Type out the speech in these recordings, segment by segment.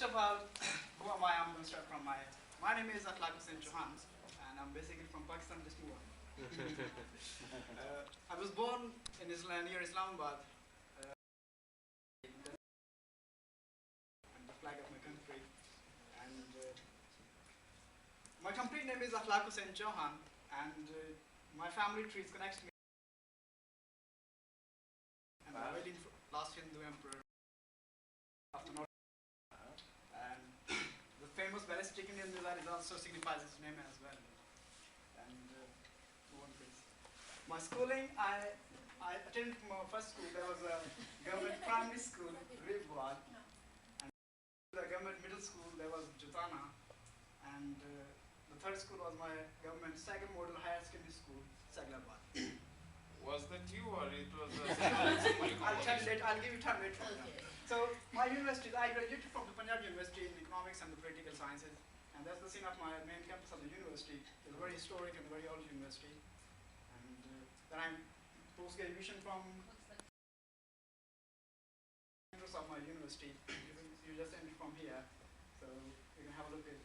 First of all, who am I? I'm going to start from my name is Intro.mpg, and I'm basically from Pakistan, just move on. I was born in near Islamabad, and the flag of my country. And my complete name is Intro, and my family tree connects me. And the very last Hindu emperor of the North. And the famous ballistic chicken in that is also signifies his name as well. And one please. My schooling, I attended my first school. There was a government primary school, Rivwad, and the government middle school there was Jutana, and the third school was my government second model higher secondary school, Saglabad. Was that you or it was a I'll tell you later, I'll give you time later. Okay. So my university, I graduated from the Punjab University in economics and the political sciences, and that's the scene of my main campus of the university. It's a very historic and very old university. And then I'm post-graduation from campus of my university. You just entered from here, so you can have a look at.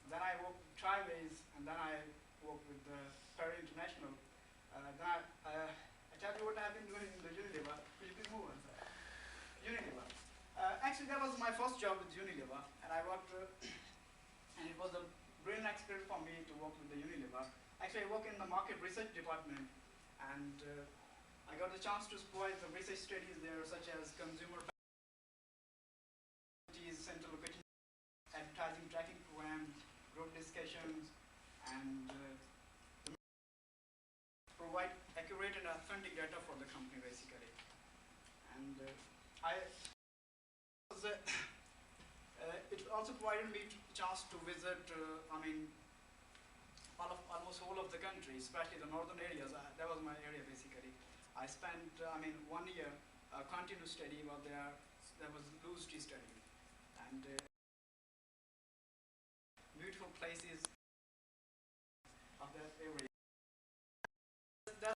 Then I worked with Triways, and then I worked with Perry International. Then I tell you what I've been doing in the Unilever. Could you please move on, sir? Unilever. Actually, that was my first job with Unilever, and I worked, and it was a brilliant experience for me to work with the Unilever. Actually, I work in the market research department, and I got the chance to supervise the research studies there, such as consumer central location, advertising tracking programs, group discussions, and provide accurate and authentic data for the company basically. And it also provided me a chance to visit, almost all of the country, especially the northern areas. That was my area basically. I spent, 1 year continuous study while there was loose tea study. And beautiful places of that area. The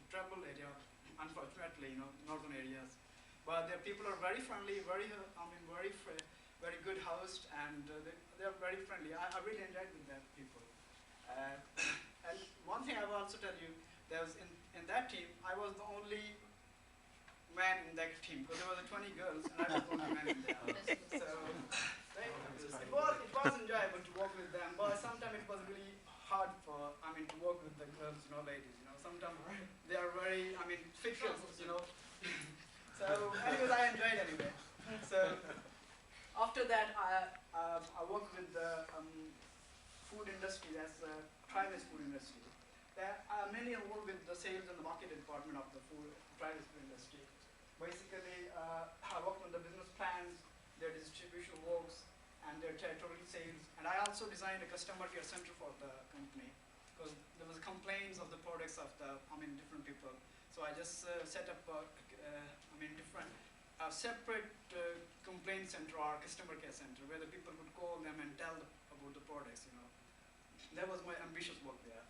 trouble area, unfortunately, northern areas. But their people are very friendly, very good host, and they're very friendly. I really enjoyed with that people. And one thing I will also tell you, there was in that team, I was the only man in that team, because there were 20 girls and I was the only man in there. So it was enjoyable to work with them, but sometimes it was really hard to work with the girls, ladies. Sometimes they are very, fictional, So anyways, I enjoyed anyway. So after that, I worked with the food industry, that's Triways food industry. I'm mainly involved with the sales and the marketing department of the Triways food industry. Basically, I worked on the business plans, their distribution works, and their territorial sales. And I also designed a customer care center for the company, because there was complaints of the products of different people. So I just set up different separate complaint center or customer care center where the people would call them and tell about the products. That was my ambitious work there.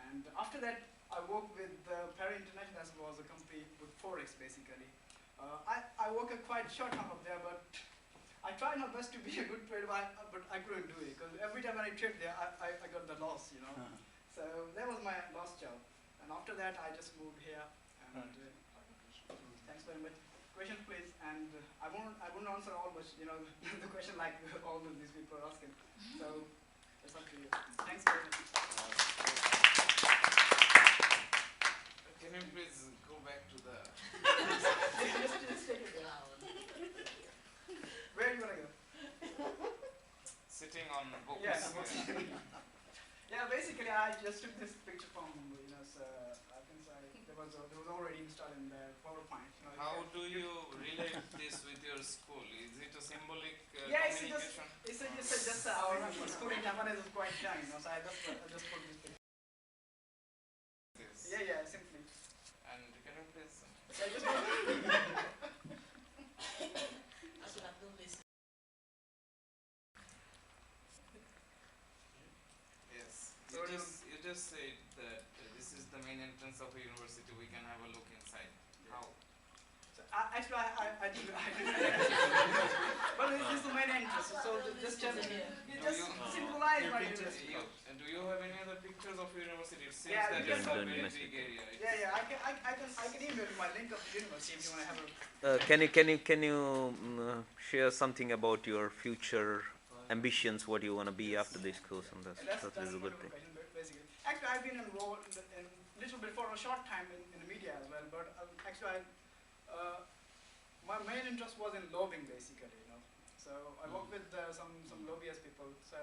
And after that, I worked with Perry International, as was a company with Forex basically. I worked a quite short time up there, but I tried my best to be a good trader, but I couldn't do it, because every time when I traded there, I got the loss, So that was my last job. And after that, I just moved here. And thanks very much. Question, please. And I won't answer all, but the question like all of these people are asking. So it's up to you. Thanks very much. Can you please go back to the... just take it down. Where do you want to go? Sitting on books. Yeah, yeah, basically I just took this picture from, I can say there was already installed in the PowerPoint. How do you relate this with your school? Is it a symbolic communication? It's just our school in Japan is quite young, so I just put this picture. Yeah, simply. And can you please? Yes. You just said that this is is the main entrance of a university. We can have a look inside. How? So, actually, I do. But this is the main entrance. So just symbolize my university. Do you have any other pictures of university? It seems Yeah, that yes, it's a don't very mess big with it. area. Yeah, I can email you my link of the university if you want to have a. Can you share something about your future ambitions? What you want to be after this course? And That's that is a a good wonderful thing. question, basically. Actually, I've been involved in little bit for a short time in the media as well, but actually, my main interest was in lobbying, basically, you know. So I work with some lobbyist people. So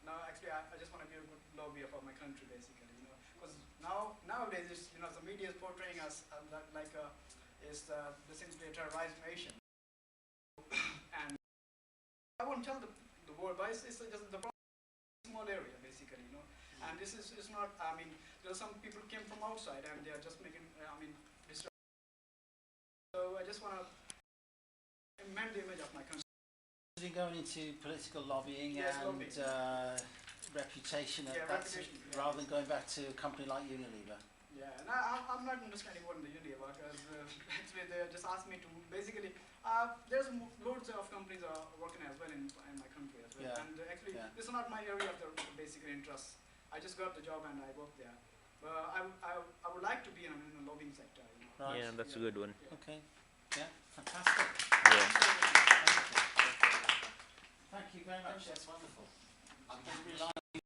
now, actually, I just want to be a good lobbyer for my country, basically, you know. Because nowadays, it's, you know, the media is portraying us like simply a terrorized nation. And I won't tell the world, but it's just the problem is a small area, basically, you know. And this is not. I mean, there are some people came from outside and they are just making. So I just want to amend the image of my country. Going into political lobbying Yes, and lobbying. reputation, Yeah, that's reputation, yeah. rather than going back to a company like Unilever. Yeah, and I'm not understanding what in the Unilever because actually they just asked me to basically. There's loads of companies are working as well in my country as well, Yeah. and actually Yeah. this is not my area of the basic interest. I just got the job and I work there. But I would like to be in the lobbying sector. You know. Right. Yeah, that's a good one. Yeah. Okay. Yeah. Fantastic. Yeah. Thank you very much. That's wonderful. I didn't realise